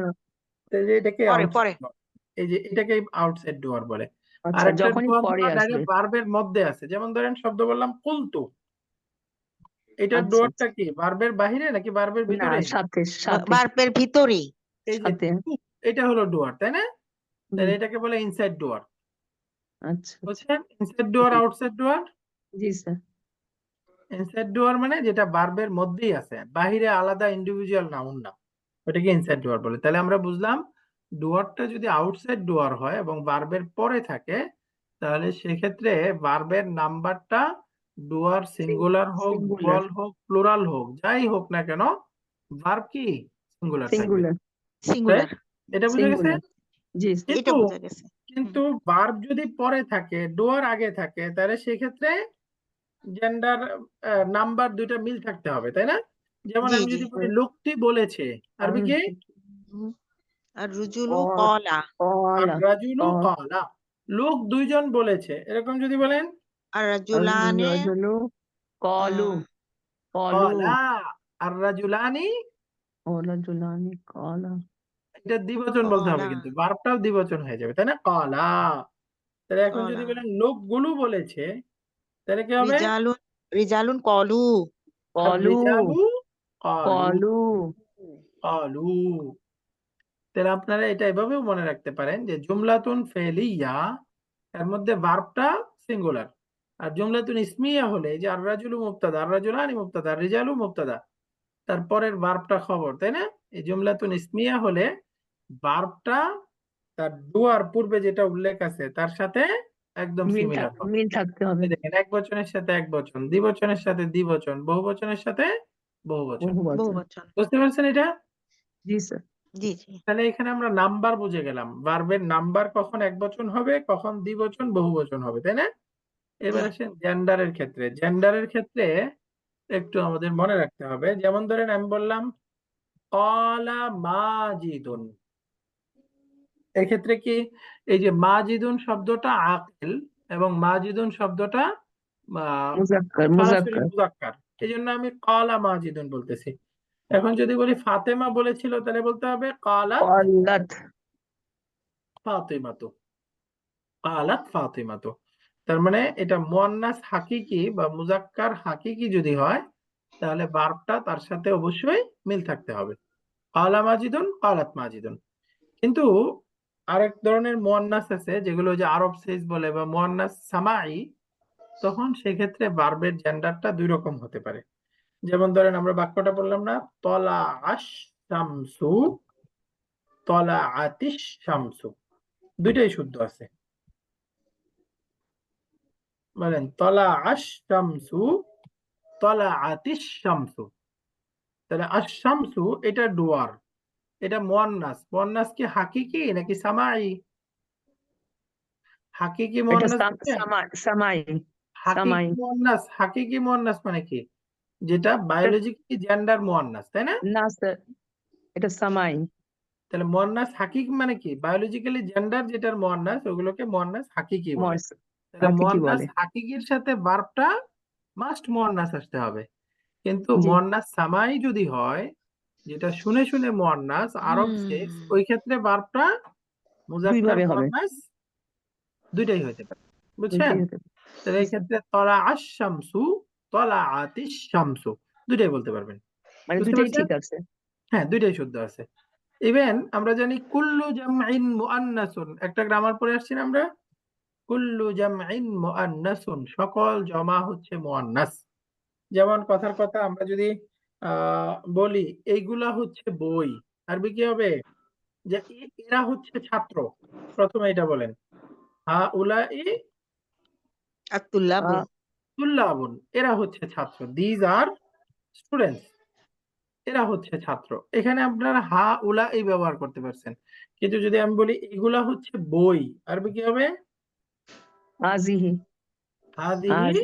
এই যে এটাকে পরে আউটসাইড পরে ডুয়ার, এই যে এটাকে আউটসাইড ডুয়ার বলে। আর আচ্ছা, একটা যখনই ডুয়ার পরে হলো আসবে। ডাইরেক্ট ভার্বের মধ্যে আছে, যেমন ধরেন শব্দ বললাম কুলতু, এটার আচ্ছা ডুয়ারটা কি ভার্বের বাহিরে নাকি ভার্বের না, ভিতরে? সাথে সাথে বার্বের ভিতরে। এই যে সাথে। তু, এটা হলো ডুয়ার, তাই না? তাহলে হুম, এটাকে বলে ইনসাইড ডুয়ার। আচ্ছা আচ্ছা। বুঝছেন? Inside door outside door. জি স্যার। ইনসাইড ডুয়ার মানে যেটা ভার্বের মধ্যেই আছে, বাহিরে আলাদা ইন্ডিভিজুয়াল নাউন না, ওটাকে ইনসাইড ডুয়ার বলে। তাহলে আমরা বুঝলাম ডুয়ারটা যদি আউটসাইড ডুয়ার হয় এবং ভার্বের পরে থাকে, তাহলে সেক্ষেত্রে ভার্বের নাম্বারটা ডুয়ার সিঙ্গুলার হোক, সিঙ্গুলার। ডুয়াল হোক, প্লুরাল হোক, যাই হোক না কেন, ভার্ব কি সিঙ্গুলার থাকবে। সিঙ্গুলার। সিঙ্গুলার। এটা বুঝে গেছে? সিঙ্গুলার। জি স্যার। এটা কিন্তু বোঝা গেছে। কিন্তু ভার্ব যদি পরে থাকে, ডুয়ার আগে থাকে, তাহলে সেক্ষেত্রে জেন্ডার নাম্বার দুইটা মিল থাকতে হবে, তাই না? যেমন জি আমি জি। যদি বলি লোকটি বলেছে, আরবি কি? আর রুজুলু ক- কলা। আর কলা। রাজুলু কালা, লোক দুইজন বলেছে, এরকম যদি বলেন আর রাজুলানে। রাজুলু। কলু। কলু। কালা, আর রাজুলানি, ও রাজুলানি কলা। এটা দ্বিবচন বলতে হবে, কলা। কিন্তু ভার্বটাও দ্বিবচন হয়ে যাবে, তাই না? কালা। তাহলে এখন যদি কলা। বলেন লোকগুলো বলেছে, তাহলে কি হবে? রিজালুন। রিজালুন কলু। আর কলু। রিজালু কালু, কলু। কালু। তাহলে আপনারা এটা এভাবেও মনে রাখতে পারেন যে জুমলাতুন ফেলিয়া, এর মধ্যে ভার্বটা সিঙ্গুলার। আর জুমলাতুন ইসমিয়া হলে যে আর রাজুলু মুবতাদা, আর রাজুলানি মুবতাদা, আর রিজালু মুবতাদা, তারপরের ভার্বটা খবর, তাই না? এই জুমলাতুন ইসমিয়া হলে ভার্বটা তার ডুয়ার পূর্বে যেটা উল্লেখ আছে তার সাথে একদম সিমিলার হবে। মিল থাকতে হবে। এই দেখেন এক বচনের সাথে এক বচন, দ্বিবচনের সাথে দ্বিবচন, বহুবচনের সাথে বহুবচন। বহু বচন। বহুবচন। বুঝতে পারছেন এটা? জি স্যার। জি জি। তাহলে এখানে আমরা নাম্বার বুঝে গেলাম, ভার্বের নাম্বার কখন একবচন হবে, কখন দ্বিবচন, বহুবচন হবে, তাই না? এবার জি। আসেন জেন্ডারের ক্ষেত্রে। জেন্ডারের ক্ষেত্রে একটু আমাদের মনে রাখতে হবে, যেমন ধরেন আমি বললাম ক্বালা মাজিদুন, এক্ষেত্রে কি এই যে মাজিদুন শব্দটা আকিল এবং মাজিদুন শব্দটা মুজাক্কার। সরাসরি মুজাক্কার। মুযাক্কার, এই জন্য আমি ক্বালা মাজিদুন বলতেছি। এখন যদি বলি ফাতেমা বলেছিল, তাহলে বলতে হবে ক্বালাত কলাত। ফাতিমাতু, ক্বালাত ফাতিমাতু। তার মানে এটা মুয়ান্নাস হাকিকি বা মুজাক্কার হাকিকি যদি হয়, তাহলে ভার্বটা তার সাথে অবশ্যই মিল থাকতে হবে। ক্বালা মাজিদুন, ক্বালাত মাজিদুন। কিন্তু আরেক ধরনের মুয়ান্নাস আছে যেগুলো যে আরব সেইস বলে বা মুয়ান্নাস সামাই, তখন সেক্ষেত্রে ভার্বের জেন্ডারটা দুই রকম হতে পারে। যেমন ধরেন আমরা বাক্যটা বললাম না, তলা আশ শামসু, তলা আতিশ শামসু, দুইটাই শুদ্ধ আছে। বলেন তলা আশ শামসু, তলা আতিশ শামসু। তাহলে আশ শামসু এটা ডুয়ার, এটা মুয়ান্নাস। মুয়ান্নাস কি হাকিকি নাকি সামাই? হাকিকি এটা মুয়ান্নাস বুঝছেন? সামাই হাকিকি মুয়ান্নাস, হাকিকি মুয়ান্নাস মানে কি? যেটা বায়োলজিক্যালি জেন্ডার মুয়ান্নাস, তাই না? না স্যার, এটা সামাই। তাহলে মুয়ান্নাস হাকিকি মানে কি? বায়োলজিক্যালি জেন্ডার যেটার মুয়ান্নাস ওগুলোকে মুয়ান্নাস হাকিকি বলে। তাহলে হাকিকি মুয়ান্নাস বলে। হাকিকির সাথে ভার্বটা মাস্ট মুয়ান্নাস আসতে হবে। কিন্তু জি। মুয়ান্নাস সামাই যদি হয়, যেটা শুনে শুনে মুয়ান্নাস আরব সেক্স, ওই ক্ষেত্রে ভার্বটা মুজাক্কার দুইভাবে হবে। মুয়ান্নাস দুইটাই হইতে পারে। বুঝছেন? দুইটাই হতে পারে। তাহলে এই ক্ষেত্রে তলা আশ শামসু, তলা আতিশ শামসু, দুইটাই বলতে পারবেন। মানে বুঝতে দুইটাই পারছেন? ঠিক আছে। হ্যাঁ, দুইটাই শুদ্ধ আছে। ইভেন আমরা জানি কুল্লু জামইন মুআন্নাসুন, একটা গ্রামার পড়ে আসছি না আমরা, কুল্লু জামইন মুআন্নাসুন, সকল জমা হচ্ছে মুআন্নাস। যেমন কথার কথা আমরা যদি বলি এইগুলা হচ্ছে বই, আরবি কি হবে? যে এরা হচ্ছে ছাত্র, প্রথমে এটা বলেন হাউলাই আতুল্লাবুন। তুল্লাবুন, এরা হচ্ছে ছাত্র, দিজ আর স্টুডেন্টস, এরা হচ্ছে ছাত্র। এখানে আপনারা হাউলাই ব্যবহার করতে পারছেন, কিন্তু যদি আমি বলি এগুলা হচ্ছে বই, আরবি কি হবে? আজিহি হাদিহি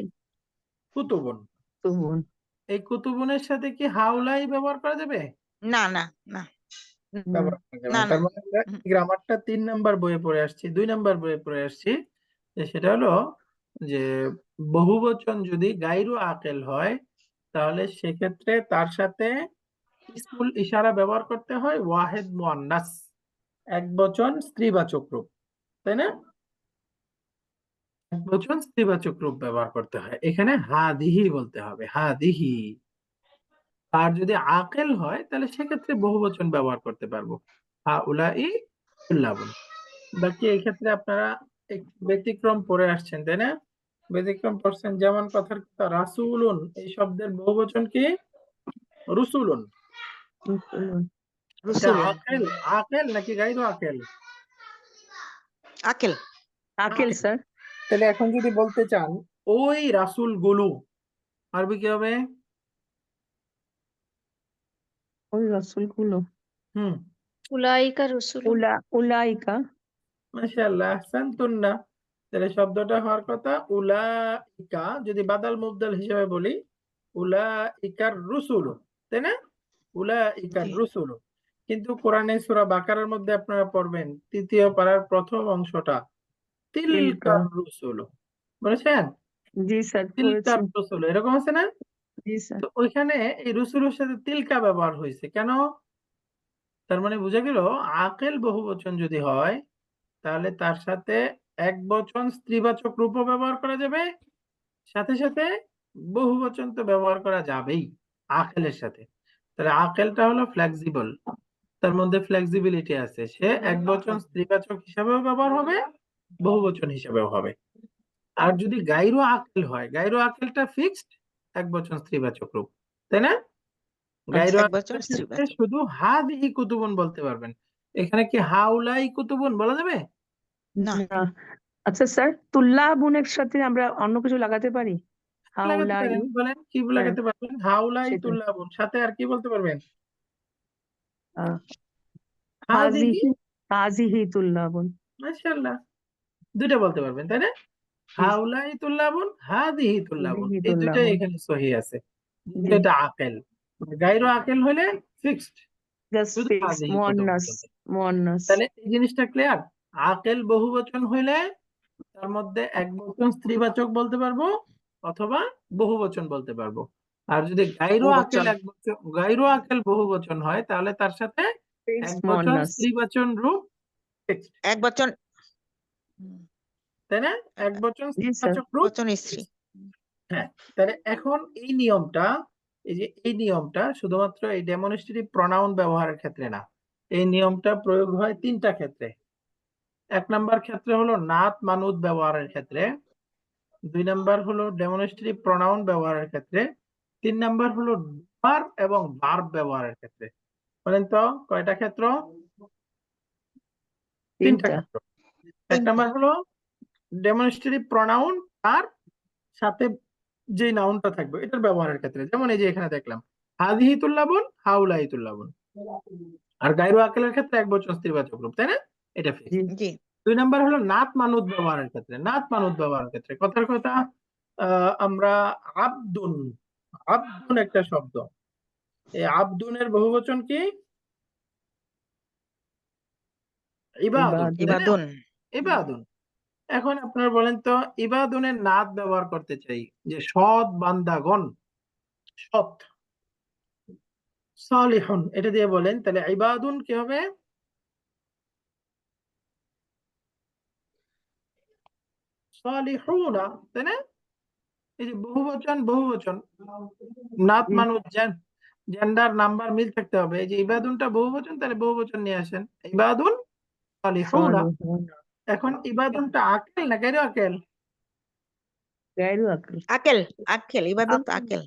কুতুবুন। তুবুন। এই কুতুবুনের সাথে কি হাউলাই ব্যবহার করা যাবে? না না না ব্যবহার করা যাবে না না। না তার মানে আমরা এই গ্রামারটা 3 নাম্বার বইয়ে পড়ে আসছি, 2 নাম্বার বইয়ে পড়ে আসছি, যে সেটা হলো যে বহুবচন যদি গায়রু আকেল হয় তাহলে সেক্ষেত্রে তার সাথে ইসমুল ইশারা ব্যবহার করতে হয় ওয়াহেদ মুয়ান্নাস, একবচন স্ত্রীবাচক রূপ, তাই না? একবচন স্ত্রীবাচক রূপ ব্যবহার করতে হয়। এখানে হাদিহি বলতে হবে, হাদিহি। আর যদি আকেল হয় তাহলে সেক্ষেত্রে বহুবচন ব্যবহার করতে পারবো, হাউলাই তুল্লাবুন। বাকি এই ক্ষেত্রে আপনারা একটু ব্যতিক্রম পড়ে আসছেন, তাই না? ব্যতিক্রম পড়ছেন, যেমন কথার কথা রাসূলুন, এই শব্দের বহুবচন কি? রুসুলুন। এটা রসুলুন। আকেল, আকেল নাকি গায়রু আকেল? আকেল। আকেল স্যার। তাহলে এখন যদি বলতে চান ওই রাসূল গুলো, আরবি কি হবে? ওই রাসূলগুলো। হুম, উলাইকা রসুলুন। উলাইকা। মাশাআল্লাহ, আহসানতুন্না। তাহলে শব্দটা হওয়ার কথা উলাইকা, যদি বাদাল মুবদাল হিসেবে বলি উলাইকার রুসুল, তাই না? উলাইকার জি। রুসুল। কিন্তু কোরআনে সূরা বাকারার মধ্যে আপনারা পড়বেন 3য় পারার প্রথম অংশটা, তিলকা। তিলকার রুসুল, বলেছেন? জি স্যার, তিলকার পড়েছি। রুসুল, এরকম আছে না? জি স্যার। তো ওইখানে এই রুসুলের সাথে তিলকা ব্যবহার হয়েছে কেন? তার মানে বোঝা গেল আকেল বহুবচন যদি হয় তাহলে তার সাথে একবচন স্ত্রীবাচক রূপও ব্যবহার করা যাবে, সাথে সাথে বহুবচন তো ব্যবহার করা যাবেই আকেলের সাথে। তাহলে আকেলটা হলো ফ্লেক্সিবল, তার মধ্যে ফ্লেক্সিবিলিটি আছে, সে একবচন স্ত্রীবাচক হিসাবেও ব্যবহার হবে, বহুবচন হিসাবেও হবে। আর যদি গায়রু আকেল হয়, গায়রু আকেলটা ফিক্সড, একবচন স্ত্রীবাচক রূপ, তাই না? গায়রু একবচন আকেলের ক্ষেত্রে স্ত্রীবাচক। শুধু হাদিহি কুতুবুন বলতে পারবেন, এখানে কি হাউলাই কুতুবুন বলা যাবে? না। না। আচ্ছা স্যার, তুল্লাবুনের সাথে আমরা অন্য কিছু লাগাতে পারি? লাগাতে হাউলাই। পারেন, বলেন কি হ্যাঁ, লাগাতে পারবেন? হাউলাই সেটাই। তুল্লাবুন, সাথে আর কি বলতে পারবেন? আহ, হাদিহি। হাজিহি হাজিহি তুল্লাবুন। মাশাআল্লাহ, দুইটা বলতে পারবেন, তাই না? জি, হাউলাই তুল্লাবুন, হাদিহি তুল্লাবুন, হাজিহি এই দুইটাই তুল্লাবুন। এখানে সহি আছে। জি, এটা আকেল। গায়রু আকেল হলে ফিক্সড, জাস্ট শুধু ফিক্স হাদিহি কুতুবুন মুয়ান্নাস। বলতে। মুয়ান্নাস। তাহলে এই জিনিসটা ক্লিয়ার। আকেল বহুবচন হইলে তার মধ্যে একবচন স্ত্রীবাচক বলতে পারবো অথবা বহুবচন বলতে পারবো। আর যদি গায়রু আকেল বহুবচন। একবচন, গায়রু আকেল বহুবচন হয় তাহলে তার সাথে ফিক্স একবচন মুয়ান্নাস। স্ত্রীবাচন রূপ ফিক্সড, একবচন। তাই না? একবচন জি স্যার। স্ত্রীবাচক রূপ বচন স্ত্রী। হ্যাঁ। তাহলে এখন এই নিয়মটা, এই যে এই নিয়মটা শুধুমাত্র এই ডেমনস্ট্রেটিভ প্রনাউন ব্যবহারের ক্ষেত্রে না, এই নিয়মটা প্রয়োগ হয় 3টা ক্ষেত্রে। 1 নাম্বার ক্ষেত্রে হলো নাত মানুত ব্যবহারের ক্ষেত্রে, 2 নাম্বার হলো ডেমনস্ট্রেটিভ প্রোনাউন ব্যবহারের ক্ষেত্রে, 3 নাম্বার হলো ভার্ব এবং ভার্ব ব্যবহারের ক্ষেত্রে। বলেন তো কয়টা ক্ষেত্র? 3টা তিনটা। ক্ষেত্র। 1 তিনটা। নাম্বার হলো ডেমনস্ট্রেটিভ প্রোনাউন তার সাথে যে নাউনটা থাকবে এটার ব্যবহারের ক্ষেত্রে, যেমন এই যে এখানে দেখলাম হাযিহি তুল্লাবুন, হাউলাই তুল্লাবুন। আর গায়রু আকেলের ক্ষেত্রে একবচন স্ত্রীবাচক রূপ, তাই না? এটা ফিক্স। জি। জি 2 নাম্বার হলো নাত মানুত ব্যবহারের ক্ষেত্রে। নাত মানুত ব্যবহারের ক্ষেত্রে কথার কথা আমরা আব্দুন, আব্দুন একটা শব্দ, এই আব্দুনের বহুবচন কি? ইবাদুন, ইবাদুন। তাই না? ইবাদুন ইবাদুন। এখন আপনারা বলেন তো ইবাদুনের নাত ব্যবহার করতে চাই যে সৎ বান্দাগণ, সৎ, সালিহুন এটা দিয়ে বলেন, তাহলে ইবাদুন কি হবে? সালিহুনা, তাই না? এই যে বহুবচন, বহুবচন নাত জি। মানুষ জেন্ডার নাম্বার মিল থাকতে হবে। এই যে ইবাদুনটা বহুবচন, তাহলে বহুবচন নিয়ে আসেন, ইবাদুন সালিহুনা। সালিহুন। এখন ইবাদুনটা আকেল না গায়রু আকেল? গায়রু আকেল। আকেল আকেল ইবাদুন তো আকেল।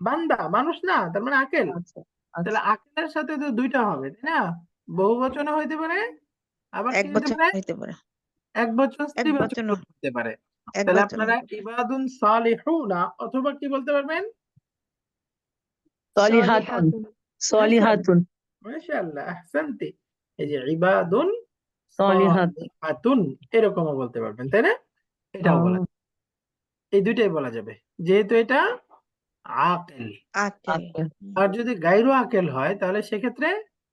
বান্দা মানুষ না, তার মানে আকেল। আচ্ছা তাহলে আচ্ছা। আকেলের সাথে তো 2টা হবে, তাই না? বহুবচনও হইতে পারে, আবার এক কি হইতে বচন পারে? হইতে পারে। একবচন এক স্ত্রীবাচক বচন রূপ হতে পারে। এক তাহলে বচন আপনারা হইতে পারে। ইবাদুন সালিহুনা অথবা কি বলতে পারবেন? সলিহাতুন। সলিহাতুন। মাশাআল্লাহ, আহসানতি। এই যে ইবাদুন সলিহাতুন। সালিহাতুন এরকমও বলতে পারবেন, তাই না? এটাও বলা আহ, যাবে। এই 2টাই বলা যাবে যেহেতু এটা আকেল। আকেল আকেল। আর যদি গায়রু আকেল হয় তাহলে সেক্ষেত্রে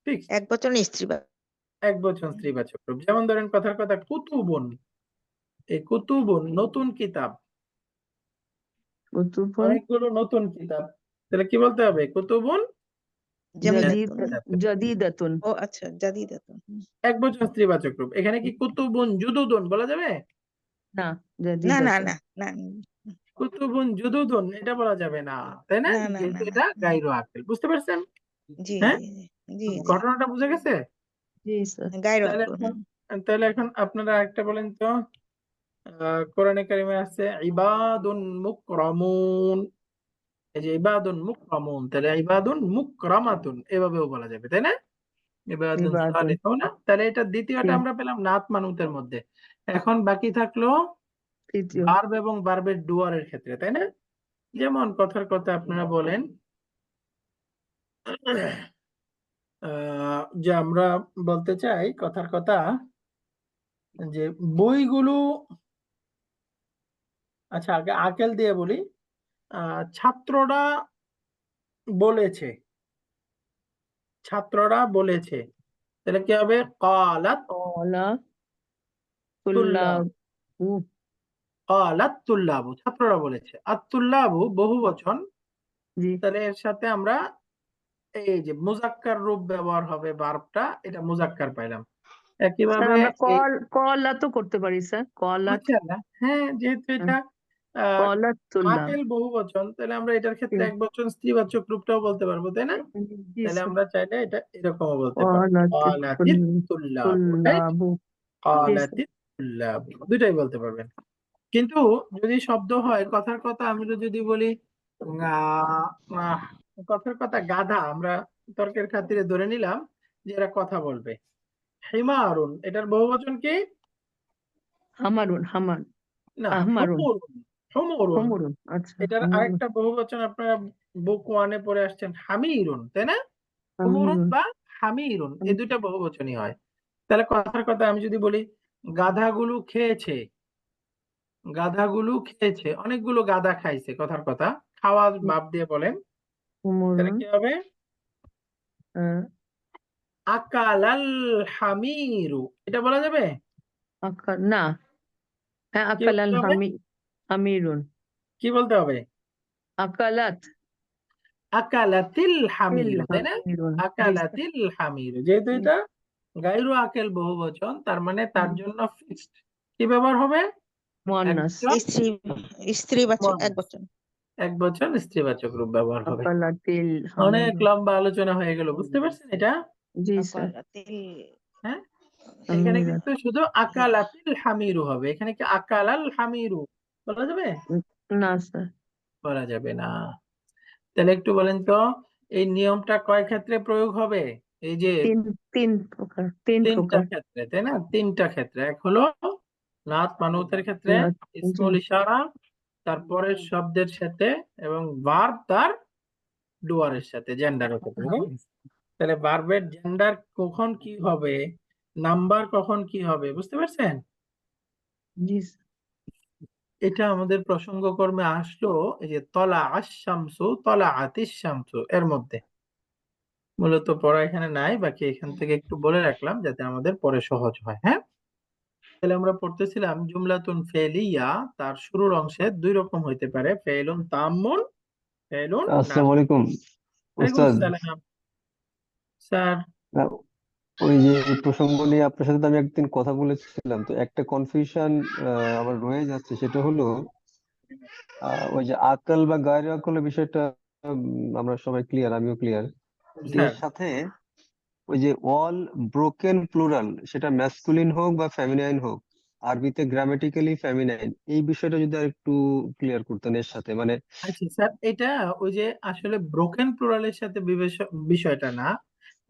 ফিক্স এক বচন স্ত্রীবাচক। একবচন স্ত্রীবাচক রূপ। যেমন ধরেন কথার কথা কুতুবুন, এই কুতুবুন নতুন কিতাব, কুতুবুন অনেকগুলো নতুন কিতাব, তাহলে কি বলতে হবে? কুতুবুন জাদিদ জাদিদাতুন। জাদিদাতুন। ও আচ্ছা জাদিদাতুন। একবচন স্ত্রীবাচক রূপ। এখানে কি কুতুবুন জুদুদুন বলা যাবে? না না না জাদিদাতুন। না না কুতুবুন জুদুদুন এটা বলা যাবে না, তাই না? না না যেহেতু না না এটা গায়রু আকেল। বুঝতে পারছেন? জি হ্যাঁ, জি জি জি ঘটনাটা বুঝে গেছে? জি স্যার। গায়রু তাহলে আকেল। এখন তাহলে এখন আপনারা একটা বলেন তো কোরআনে কারিমে আছে ইবাদুন মুকরামুন। এই যে ইবাদুন মুকরামুন, তাহলে ইবাদুন মুকরামাতুন এভাবেও বলা যাবে, তাই না? ইবাদুন ইবাদুন। সালিহুনা। তাহলে এটা দ্বিতীয়টা জি। আমরা পেলাম নাত মানুতের মধ্যে। এখন বাকি থাকলো তৃতীয়। ভার্ব এবং ভার্বের ডুয়ারের ক্ষেত্রে, তাই না? যেমন কথার কথা আপনারা বলেন যে আমরা বলতে চাই কথার কথা যে বইগুলো, আচ্ছা আগে আকেল দিয়ে বলি, ছাত্ররা বলেছে, ছাত্ররা বলেছে, তাহলে কি হবে? ক্বালাত কলা তুল্লাব, তুল্লাবু। ক্বালাত তুল্লাবু ছাত্ররা বলেছে। আত-তুল্লাবু বহুবচন, জি। তাহলে এর সাথে আমরা এই যে মুজাক্কার রূপ ব্যবহার হবে ভার্বটা, এটা মুজাক্কার পাইলাম। স্যার একইভাবে আমরা এই কলা তো করতে পারি স্যার। কলাত। মাশাআল্লাহ, হ্যাঁ যেহেতু এটা আহ, কলাত তুল্লাব। আকেল বহুবচন, তাহলে আমরা এটার ক্ষেত্রে জি একবচন স্ত্রীবাচক রূপটাও বলতে পারবো, তাই না? জি তাহলে স্যার। আমরা চাইলে এটা এরকমও বলতে পারবো, কলাত ক্বালাতিত তুল্লাবু, রাইট? তুল্লাবু। জি স্যার। ক্বালাতিত তুল্লাবু দুটাই বলতে পারবেন। কিন্তু যদি শব্দ হয় কথার কথা আমি যদি বলি আহ, আহ, কথার কথা গাধা, আমরা তর্কের খাতিরে ধরে নিলাম যে এরা কথা বলবে। হিমারুন এটার বহুবচন কি? হামারুন হামান না, আহমারুন হুমুরুন। হুমুরুন হুমুরুন। আচ্ছা এটার হুমুরুন আরেকটা বহুবচন আপনারা বুক ওয়ানে পড়ে আসছেন হামিরুন, তাই না? হুমুরুন হামিরুন। বা হামিরুন এই দুইটা বহুবচনই হয়। তাহলে কথার কথা আমি যদি বলি গাধাগুলো খেয়েছে, গাধাগুলো খেয়েছে, অনেকগুলো গাধা খাইছে, কথার কথা খাওয়া ভাব দিয়ে বলেন, তাহলে হুমুরুন। কি হবে? আহ, আকালাল হামিরু এটা বলা যাবে? না। হ্যাঁ কি আকালাল বলতে হবে? হামিরুন। কি বলতে হবে? আকালাত আকালাতিল তিল হামিরু, তাই না? হামিরুন। জি স্যার। আকালাতিল হামিরু, যেহেতু এটা গায়রু আকেল বহুবচন তার মানে তার জন্য ফিক্সড কি ব্যবহার হবে? মুয়ান্নাস। একবচন স্ত্রী স্ত্রীবাচক এক মুয়ান্নাস, বচন। একবচন স্ত্রীবাচক রূপ ব্যবহার হবে। আকালাতিল অনেক হামিরুন। লম্বা আলোচনা হয়ে গেল, বুঝতে পারছেন এটা? জি স্যার। আকালাতিল হ্যাঁ, এখানে হামিরুন। কিন্তু শুধু আকালাতিল হামিরু হবে, এখানে কি আকালাল হামিরু বলা যাবে? না স্যার, বলা যাবে না। তাহলে একটু বলেন তো এই নিয়মটা কয় ক্ষেত্রে প্রয়োগ হবে? এই যে তিন প্রকার, তিন তিনটা প্রকার। ক্ষেত্রে, তাই না? তিনটা ক্ষেত্রে। এক হলো নাত মানউতের ক্ষেত্রে, না, ইসমুল ইশারা তারপরের শব্দের সাথে, এবং ভার্ব তার ডুয়ারের সাথে, জেন্ডারের ক্ষেত্রে, হ্যাঁ? তাহলে ভার্বের জেন্ডার কখন কি হবে, নাম্বার কখন কি হবে, বুঝতে পারছেন? জি স্যার। এটা আমাদের প্রসঙ্গক্রমে আসলো এই যে তলা আশ-শামসু তলা আতিশ-শামসু এর মধ্যে। মূলত পড়া এখানে নাই, বাকি এখান থেকে একটু বলে রাখলাম যাতে আমাদের পরে সহজ হয়। হ্যাঁ, তাহলে আমরা পড়তেছিলাম জুমলাতুন ফেলিয়া, তার শুরুর অংশে দুই রকম হইতে পারে, ফেলুন তাম্মুন, ফেলুন না। আসসালামু আলাইকুম ওয়ালাইকুম উস্তাদ। আসসালাম স্যার। আহ, ওই যে এই প্রসঙ্গ নিয়ে আপনার সাথে তো আমি একদিন কথা বলেছিলাম, তো একটা কনফিউশন আমার রয়ে যাচ্ছে, সেটা হলো ওই যে আকল বা গায়রে আকলের বিষয়টা। আমরা সবাই ক্লিয়ার, আমিও ক্লিয়ার। স্যার এর সাথে ওই যে অল ব্রোকেন প্লুরাল, সেটা ম্যাসকুলিন হোক বা ফেমিনাইন হোক, আরবিতে গ্রামাটিক্যালি ফেমিনাইন, এই বিষয়টা যদি আর একটু ক্লিয়ার করতেন এর সাথে, মানে আচ্ছা স্যার, এটা ওই যে আসলে ব্রোকেন প্লুরালের সাথে বিষয়টা না,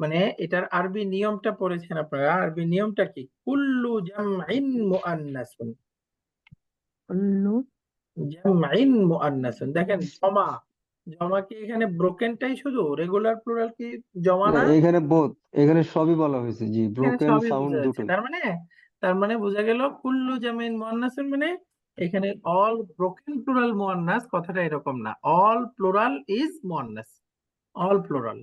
মানে এটার আরবি নিয়মটা পড়েছেন আপনারা। আরবি নিয়মটা কি? কুল্লু জামইন মুআন্নাসুন, কুল্লু জামইন মুআন্নাসুন। দেখেন জমা, জমা কি এখানে ব্রোকেনটাই শুধু, রেগুলার প্লুরাল কি জমা না, না? এখানে বোথ, এখানে সবই বলা হয়েছে, জি, এখানে ব্রোকেন সবই সাউন্ড বোঝা যাচ্ছে। দুটোই। তার মানে বোঝা গেল কুল্লু জামিন মুআন্নাসুন মানে এখানে অল ব্রোকেন প্লুরাল মুআন্নাস কথাটা এরকম না, অল প্লুরাল ইজ মুআন্নাস, অল প্লুরাল।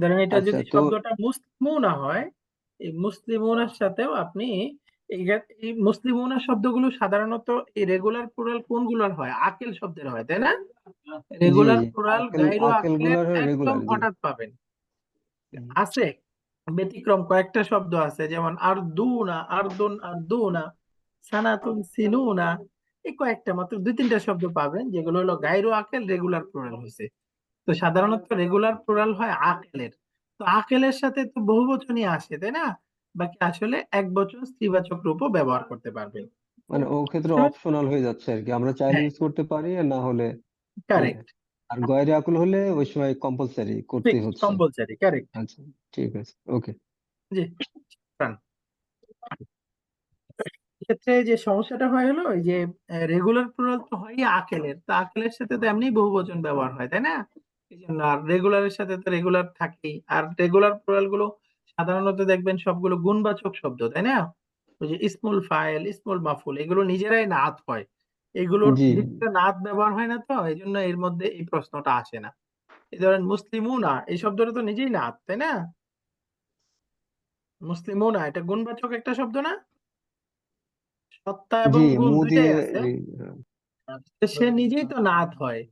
ধরেন এটা আচ্ছা, যদি তো শব্দটা মুসলিমুনা হয়, এই মুসলিমুনার সাথেও আপনি এই মুসলিমুনা শব্দগুলো সাধারণত এই রেগুলার প্লুরাল কোনগুলোর হয়? আকিল শব্দের হয়, তাই না? জি রেগুলার জি, প্লুরাল আকেল গায়রু আকেল আকিলের গুলার একদম রেগুলার, জি। হঠাৎ পাবেন। আছে ব্যতিক্রম কয়েকটা শব্দ আছে, যেমন আরদুনা, আরদুন, আরদুনা, সানাতুন, সিনুনা। এই কয়েকটা মাত্র দুই তিনটা শব্দ পাবেন যেগুলো হলো গায়রু আকেল রেগুলার প্লুরাল হয়েছে। তো সাধারণত রেগুলার প্লুরাল হয় আকেলের। তো আকেলের সাথে তো বহুবচনই আসে, তাই না? বাকি আসলে একবচন স্ত্রীবাচক রূপও ব্যবহার করতে পারবেন। মানে ও ক্ষেত্রে বুঝতে পারছেন? অপশনাল হয়ে যাচ্ছে আর কি, আমরা চাইলে হ্যাঁ, ইউজ করতে পারি আর না হলে ইয়ে। কারেক্ট, আর গয়রে আকুল হলে ওই সময় কম্পালসারি করতে ফিক্সড, হচ্ছে। Compulsory, correct. আচ্ছা, ঠিক আছে, ওকে। জি, শুক্রান। ক্ষেত্রে যে সমস্যাটা হয় হলো এই যে রেগুলার প্লুরাল তো হয়ই আকেলের, তো আকেলের সাথে তো এমনি বহুবচন ব্যবহার হয়, তাই না? এই জন্য আর রেগুলারের সাথে তো রেগুলার থাকেই। আর রেগুলার প্লুরাল গুলো সাধারণত দেখবেন সবগুলো গুণবাচক শব্দ, তাই না? ওই যে ইসমুল ফাইল, ইসমুল মাফুল, এগুলো নিজেরাই নাআত হয়, এগুলোর জি ভিতরে নাআত ব্যবহার হয় না, তো এই জন্য এর মধ্যে এই প্রশ্নটা আসে না। এই ধরেন মুসলিমুনা, এই শব্দটা তো নিজেই নাআত, তাই না? মুসলিমুনা এটা গুণবাচক একটা শব্দ না? সত্তা জি, এবং গুণ মু দিয়ে দুইটাই আছে। হ্যাঁ। তো সে নিজেই তো নাত হয়,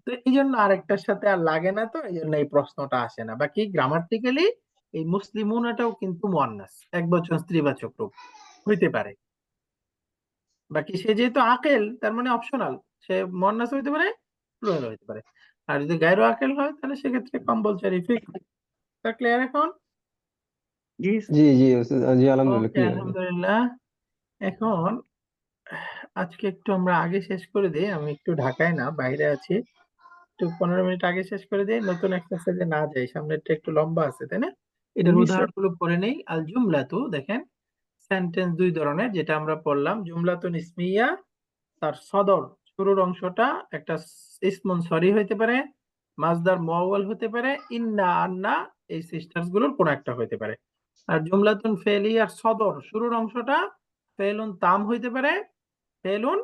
তো এই জন্য আরেকটার সাথে আর লাগে না, তো এই জন্য এই প্রশ্নটা আসে না। বাকি গ্রামাটিক্যালি এই মুসলিমুনাটাও কিন্তু মুয়ান্নাস, একবচন স্ত্রীবাচক রূপ হইতে পারে। বাকি সে যেহেতু আকেল তার মানে অপশনাল, সে মুয়ান্নাস হইতে পারে, প্লুরাল হইতে পারে। আর যদি গায়রু আকেল হয় তাহলে সেক্ষেত্রে কম্পালসারি ফিক্স। তা ক্লিয়ার এখন? জি জি জি জি, আলহামদুলিল্লাহ ওকে, ক্লিয়ার। আলহামদুলিল্লাহ। এখন আজকে একটু আমরা আগে শেষ করে দিই, আমি একটু ঢাকায় না বাইরে আছি, একটু 15 মিনিট আগে শেষ করে দিই, নতুন এক্সারসাইজে না যাই, সামনেরটা একটু লম্বা আছে, তাই না? এটার জি স্যার। উদাহরণগুলো পড়ে নেই। আল জুমলাতু, দেখেন সেন্টেন্স দুই ধরনের, যেটা আমরা পড়লাম জুমলাতুন ইসমিয়া, তার সদর শুরুর অংশটা একটা ইসমুন সরি হইতে পারে, মাজদার মুআওয়াল হতে পারে, ইন্না, আন্না, এই সিস্টার্স গুলোর কোন একটা হইতে পারে। আর জুমলাতুন ফেলিয়ার সদর শুরুর অংশটা ফেলুন তাম হইতে পারে, ফেলুন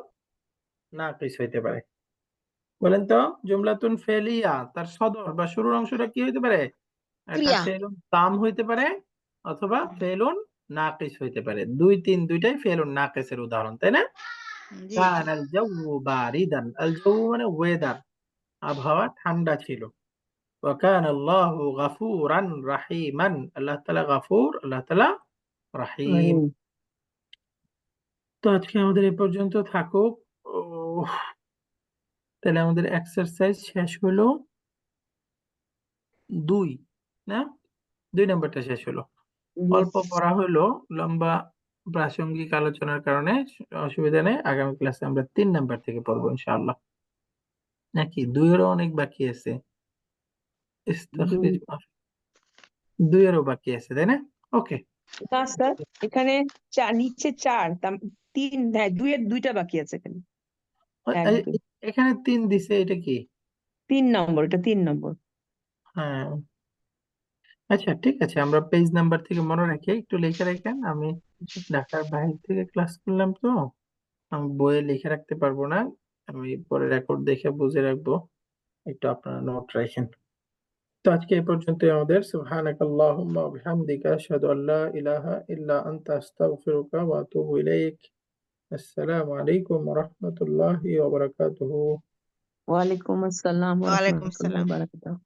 নাকিস হইতে পারে। বলেন তো জুমলাতুন ফেলিয়া তার সদর বা শুরুর অংশটা কি হইতে পারে? এটা ক্রিয়া। ফেলুন তাম হইতে পারে অথবা ফেলুন নাকিস হইতে পারে। দুই তিন দুইটাই ফেলুন নাকিসের উদাহরণ, তাই না? জি কান জি। আল জাউ বারিদান, আল জাউ মানে ওয়েদার, আবহাওয়া ঠান্ডা ছিল। ওয়া কান আল্লাহু গাফুরান রাহিমান, আল্লাহ তাআলা গাফুর, আল্লাহ তাআলা রাহিম। তো আজকে আমাদের এই পর্যন্ত থাকুক। ও, তাহলে আমাদের এক্সারসাইজ শেষ হলো 2, না? 2 নাম্বারটা শেষ হলো। জি অল্প পড়া হলো, লম্বা প্রাসঙ্গিক আলোচনার কারণে অসুবিধা নেই, আগামী ক্লাসে আমরা 3 নাম্বার থেকে পড়বো ইনশাআল্লাহ। নাকি 2 এরও অনেক বাকি আছে, ইস্তাখরিজ মাফি 2 এরও বাকি আছে, তাই না? ওকে, না স্যার, এখানে নিচে 4, তিন, হ্যাঁ, 2-এর 2টা বাকি আছে এখানে। 1-2 এখানে 3 দিছে, এটা কি? 3 নম্বর, এটা 3 নম্বর। হ্যাঁ, আচ্ছা ঠিক আছে, আমরা পেজ নাম্বার থেকে মনে রাখি, একটু লিখে রাখেন। আমি ঢাকার বাইরে থেকে ক্লাস করলাম, তো আমি বইয়ে লিখে রাখতে পারবো না, আমি পরে রেকর্ড দেখে বুঝে রাখবো, একটু আপনারা নোট রাখেন। তো আজকে এই পর্যন্তই আমাদের। সুবহানাকাল্লাহুম্মা ওয়া বিহামদিকা আশহাদু আল্লা ইলাহা ইল্লা আনতা আস্তাগফিরুকা ওয়া আতুবু ইলাইক। আসসালামু আলাইকুম ওয়া রাহমাতুল্লাহি ওয়া বারাকাতুহু। ওয়ালাইকুম আসসালাম ওয়া ওয়ালাইকুম রাহমাতুল্লাহি আসসালাম। ওয়া বারাকাতুহু।